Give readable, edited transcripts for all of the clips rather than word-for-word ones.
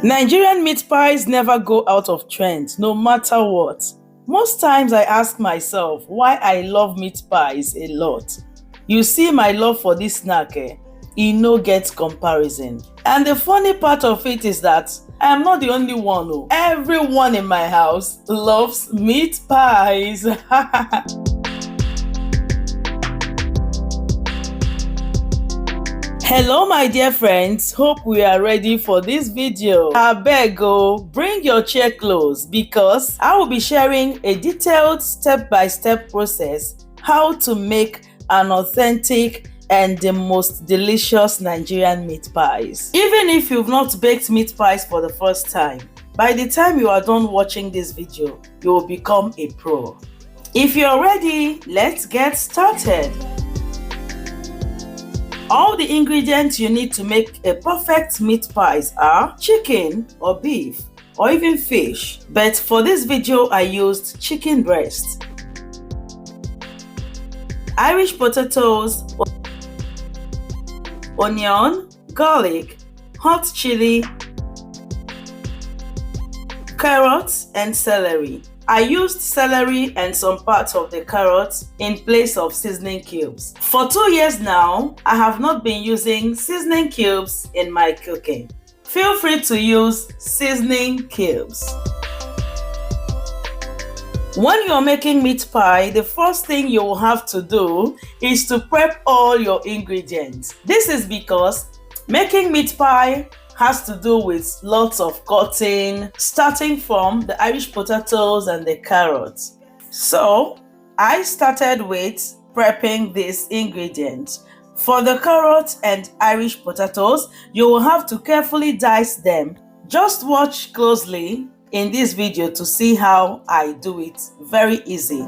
Nigerian meat pies never go out of trend, no matter what. Most times I ask myself why I love meat pies a lot. You see, my love for this snack, e no get comparison. And the funny part of it is that I am not the only one. Everyone in my house loves meat pies. Hello my dear friends, hope we are ready for this video. Abeg bring your chair close because I will be sharing a detailed step-by-step process how to make an authentic and the most delicious Nigerian meat pies. Even if you've not baked meat pies for the first time, by the time you are done watching this video, you will become a pro. If you're ready, let's get started. All the ingredients you need to make a perfect meat pies are chicken or beef or even fish, but for this video I used chicken breast, Irish potatoes, onion, garlic, hot chili, carrots and celery. I used celery and some parts of the carrots in place of seasoning cubes. For 2 years now, I have not been using seasoning cubes in my cooking. Feel free to use seasoning cubes. When you're making meat pie, the first thing you will have to do is to prep all your ingredients. This is because making meat pie has to do with lots of cutting, starting from the Irish potatoes and the carrots. So I started with prepping these ingredients. For the carrots and Irish potatoes, you will have to carefully dice them. Just watch closely in this video to see how I do it. Very easy.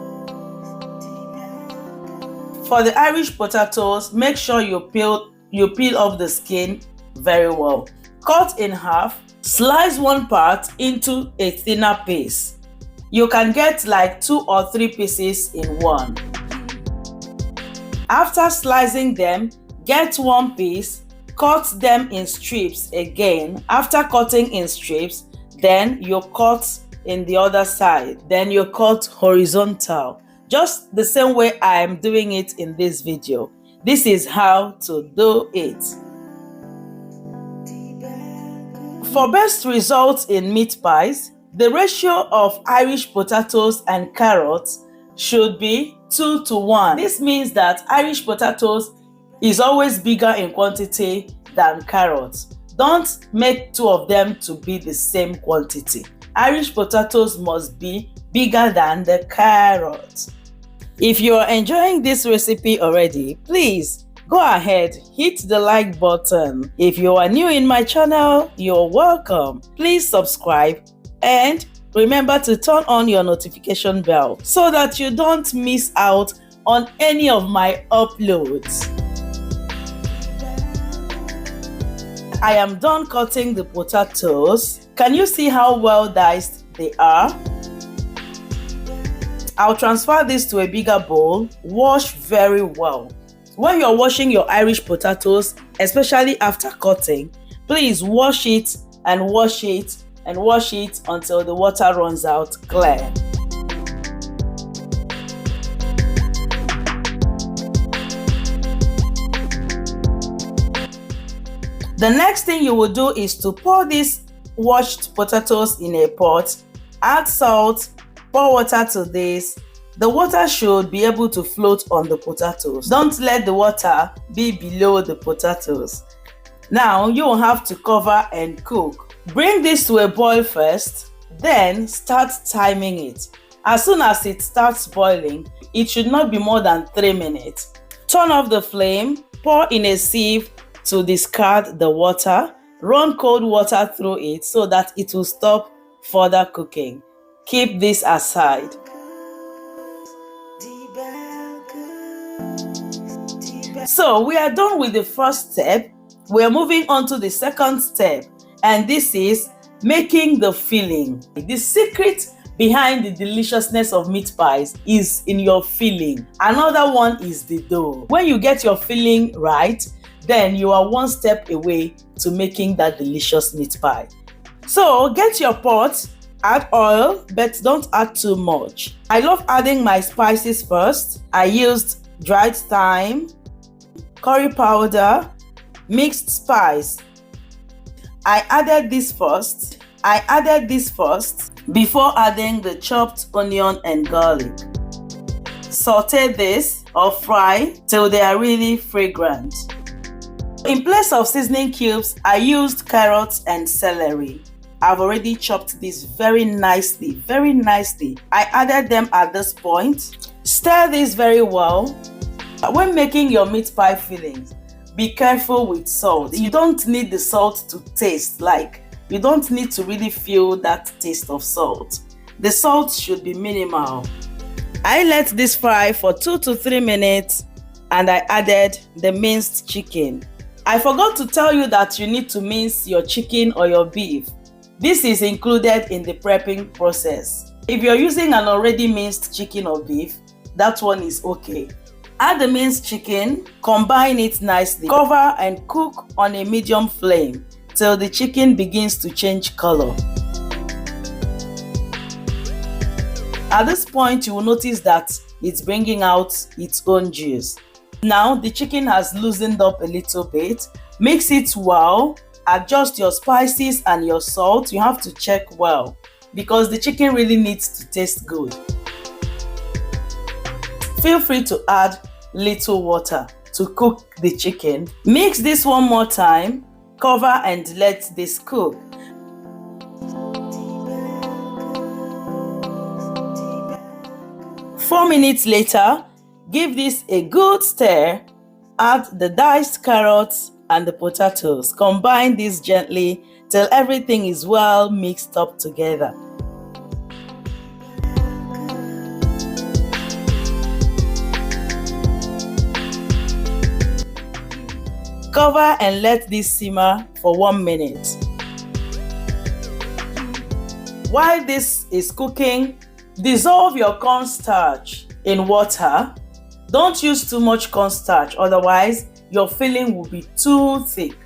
For the Irish potatoes, make sure you peel off the skin very well. Cut in half, slice one part into a thinner piece. You can get like 2 or 3 pieces in one. After slicing them, get one piece, cut them in strips again. After cutting in strips, then you cut in the other side. Then you cut horizontal, just the same way I am doing it in this video. This is how to do it. For best results in meat pies, the ratio of Irish potatoes and carrots should be 2 to 1. This means that Irish potatoes is always bigger in quantity than carrots. Don't make 2 of them to be the same quantity. Irish potatoes must be bigger than the carrots. If you are enjoying this recipe already, please go ahead, hit the like button. If you are new in my channel, you're welcome. Please subscribe and remember to turn on your notification bell so that you don't miss out on any of my uploads. I am done cutting the potatoes. Can you see how well diced they are? I'll transfer this to a bigger bowl. Wash very well. When you're washing your Irish potatoes, especially after cutting, please wash it and wash it and wash it until the water runs out clear. The next thing you will do is to pour these washed potatoes in a pot, add salt, pour water to this. The water should be able to float on the potatoes. Don't let the water be below the potatoes. Now you will have to cover and cook. Bring this to a boil first, then start timing it. As soon as it starts boiling, it should not be more than 3 minutes. Turn off the flame, pour in a sieve to discard the water. Run cold water through it so that it will stop further cooking. Keep this aside. So we are done with the first step. We are moving on to the second step, and this is making the filling. The secret behind the deliciousness of meat pies is in your filling. Another one is the dough. When you get your filling right, then you are one step away to making that delicious meat pie. So get your pot, add oil, but don't add too much. I love adding my spices first. I used dried thyme, curry powder, mixed spice. I added this first before adding the chopped onion and garlic. Saute this or fry till they are really fragrant. In place of seasoning cubes, I used carrots and celery. I've already chopped this very nicely. I added them at this point. Stir this very well. When making your meat pie fillings, be careful with salt. You don't need the salt to taste, you don't need to really feel that taste of salt. The salt should be minimal. I let this fry for 2 to 3 minutes and I added the minced chicken. I forgot to tell you that you need to mince your chicken or your beef. This is included in the prepping process. If you're using an already minced chicken or beef, that one is okay. Add the minced chicken, combine it nicely, cover and cook on a medium flame till the chicken begins to change color. At this point, you will notice that it's bringing out its own juice. Now the chicken has loosened up a little bit. Mix it well, adjust your spices and your salt. You have to check well because the chicken really needs to taste good. Feel free to add little water to cook the chicken. Mix this one more time, cover and let this cook. Four minutes later, give this a good stir. Add the diced carrots and the potatoes. Combine this gently till everything is well mixed up together. Cover and let this simmer for 1 minute. While this is cooking, dissolve your cornstarch in water. Don't use too much cornstarch, otherwise your filling will be too thick.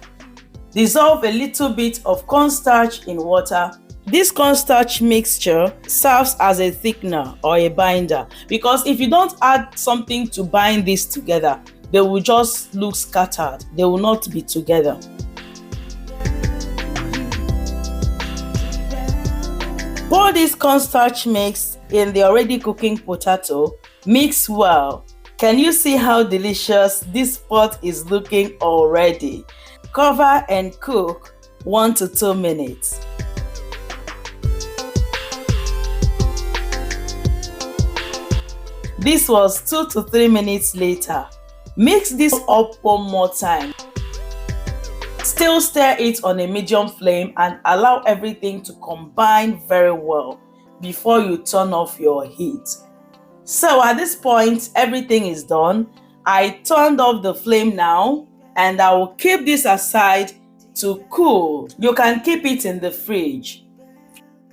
Dissolve a little bit of cornstarch in water. This cornstarch mixture serves as a thickener or a binder because if you don't add something to bind this together, they will just look scattered. They will not be together. Pour this cornstarch mix in the already cooking potato. Mix well. Can you see how delicious this pot is looking already? Cover and cook 1 to 2 minutes. This was 2 to 3 minutes later. Mix this up one more time. Still stir it on a medium flame and allow everything to combine very well before you turn off your heat. So at this point, everything is done. I turned off the flame now and I will keep this aside to cool. You can keep it in the fridge.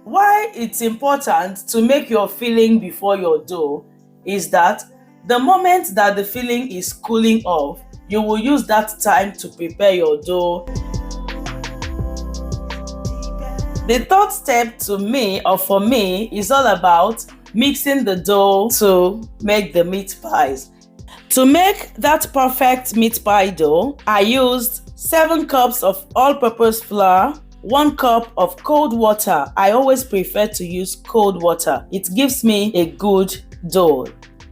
Why it's important to make your filling before your dough is that the moment that the filling is cooling off, you will use that time to prepare your dough. The third step for me is all about mixing the dough to make the meat pies. To make that perfect meat pie dough, I used 7 cups of all-purpose flour, 1 cup of cold water. I always prefer to use cold water. It gives me a good dough.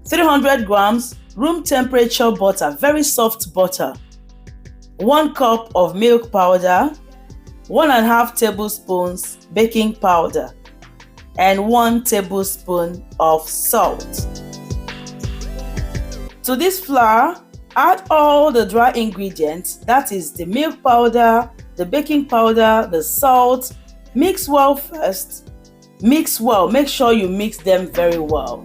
300 grams room temperature butter, very soft butter. 1 cup of milk powder, 1.5 tablespoons baking powder, and 1 tablespoon of salt. To this flour, add all the dry ingredients, that is the milk powder, the baking powder, the salt. Mix well first. Mix well, make sure you mix them very well.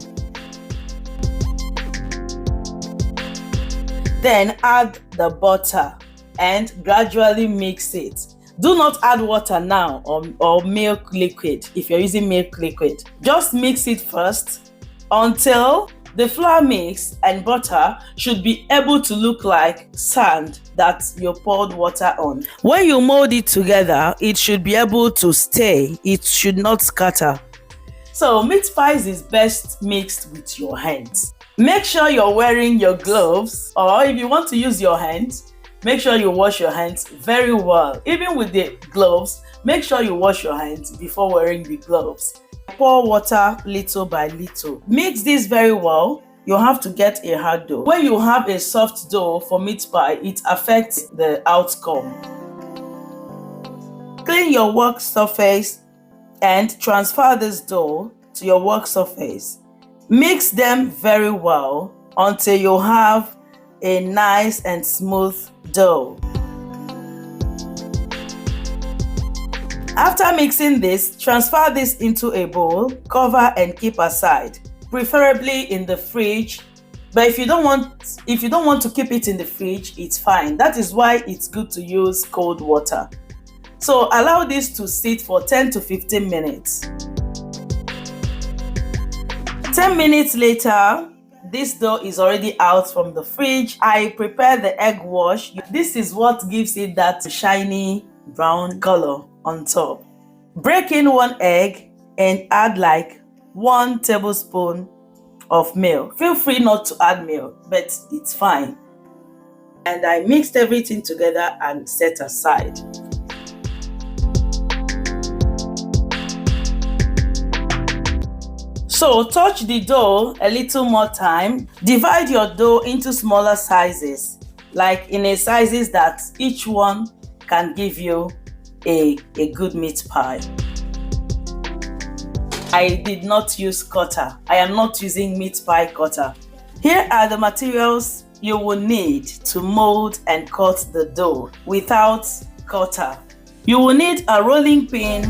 Then add the butter and gradually mix it. Do not add water now or milk liquid if you're using milk liquid. Just mix it first until The flour mix and butter should be able to look like sand that you poured water on. When you mold it together, it should be able to stay. It should not scatter. So meat pies is best mixed with your hands. Make sure you're wearing your gloves, or if you want to use your hands, make sure you wash your hands very well. Even with the gloves, make sure you wash your hands before wearing the gloves. Pour water little by little. Mix this very well. You have to get a hard dough. When you have a soft dough for meat pie, it affects the outcome. Clean your work surface and transfer this dough to your work surface. Mix them very well until you have a nice and smooth dough. After mixing this, transfer this into a bowl, cover and keep aside, preferably in the fridge. But if you don't want to keep it in the fridge, it's fine. That is why it's good to use cold water. So allow this to sit for 10 to 15 minutes. 10 minutes later, this dough is already out from the fridge. I prepare the egg wash. This is what gives it that shiny brown color on top. Break in 1 egg and add like 1 tablespoon of milk. Feel free not to add milk, but it's fine. And I mixed everything together and set aside. So touch the dough a little more time. Divide your dough into smaller sizes, like in a sizes that each one can give you a good meat pie. I did not use cutter. I am not using meat pie cutter. Here are the materials you will need to mold and cut the dough without cutter. You will need a rolling pin,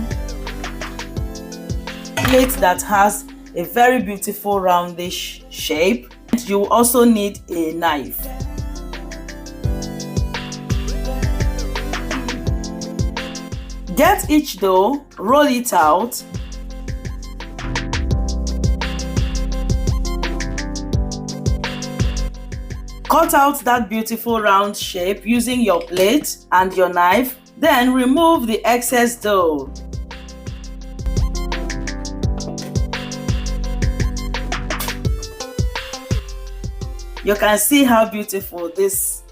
plate that has a very beautiful roundish shape. You will also need a knife. Get each dough, roll it out. Cut out that beautiful round shape using your plate and your knife. Then remove the excess dough. You can see how beautiful this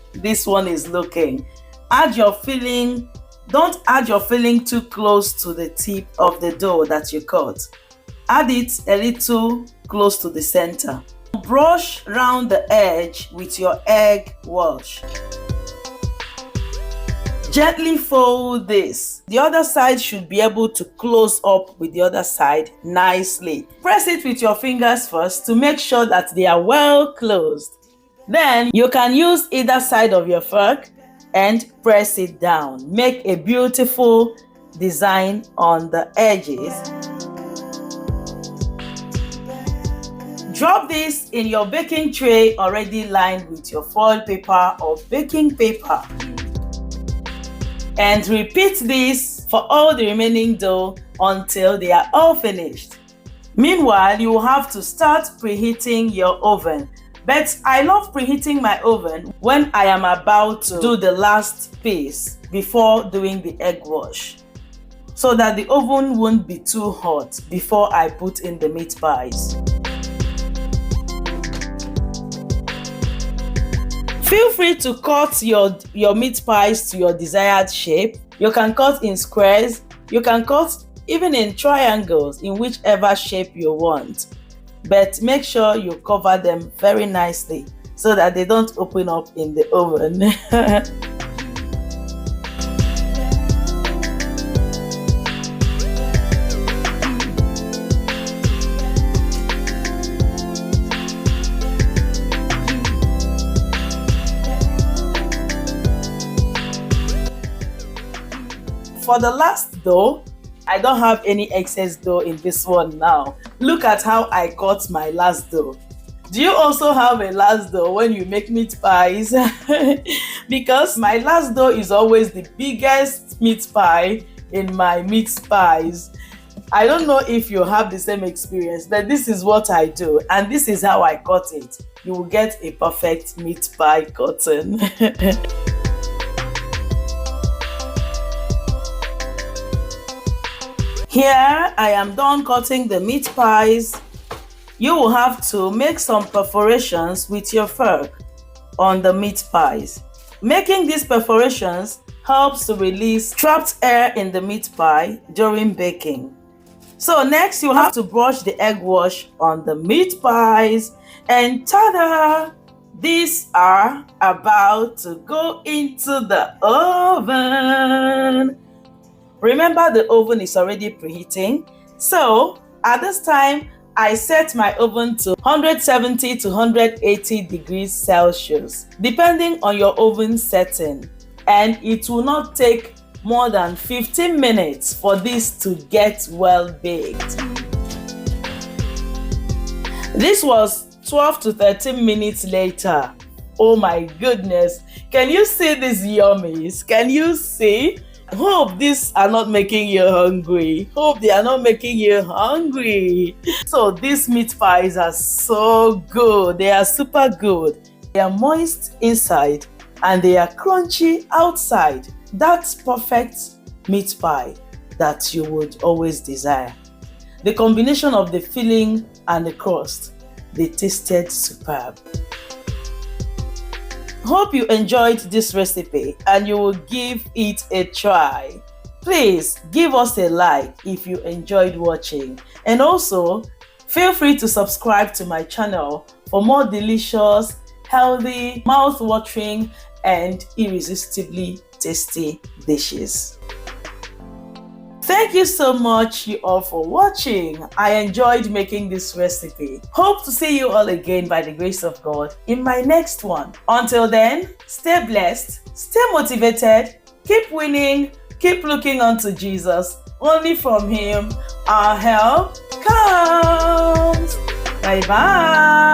one is looking. Add your filling. Don't add your filling too close to the tip of the dough that you cut. Add it a little close to the center. Brush around the edge with your egg wash. Gently fold this. The other side should be able to close up with the other side nicely. Press it with your fingers first to make sure that they are well closed. Then you can use either side of your fork and press it down. Make a beautiful design on the edges. Drop this in your baking tray already lined with your foil paper or baking paper. And repeat this for all the remaining dough until they are all finished. Meanwhile, you will have to start preheating your oven. But I love preheating my oven when I am about to do the last piece before doing the egg wash, so that the oven won't be too hot before I put in the meat pies. Feel free to cut your meat pies to your desired shape. You can cut in squares, you can cut even in triangles, in whichever shape you want. But make sure you cover them very nicely so that they don't open up in the oven. For the last dough, I don't have any excess dough in this one now. Look at how I cut my last dough. Do you also have a last dough when you make meat pies? Because my last dough is always the biggest meat pie in my meat pies. I don't know if you have the same experience, but this is what I do, and this is how I cut it. You will get a perfect meat pie cutting. Here I am done cutting the meat pies. You will have to make some perforations with your fork on the meat pies. Making these perforations helps to release trapped air in the meat pie during baking. So next you have to brush the egg wash on the meat pies, and ta-da! These are about to go into the oven. Remember, the oven is already preheating. So at this time, I set my oven to 170 to 180 degrees Celsius, depending on your oven setting. And it will not take more than 15 minutes for this to get well baked. This was 12 to 13 minutes later. Oh my goodness. Can you see these yummies? Can you see? Hope these are not making you hungry. Hope they are not making you hungry. So these meat pies are so good. They are super good. They are moist inside and they are crunchy outside. That's perfect meat pie that you would always desire. The combination of the filling and the crust, they tasted superb. Hope you enjoyed this recipe and you will give it a try. Please give us a like if you enjoyed watching, and also feel free to subscribe to my channel for more delicious, healthy, mouth-watering and irresistibly tasty dishes. Thank you so much, you all, for watching. I enjoyed making this recipe. Hope to see you all again by the grace of God in my next one. Until then, stay blessed, stay motivated, keep winning, keep looking unto Jesus. Only from Him our help comes. Bye-bye.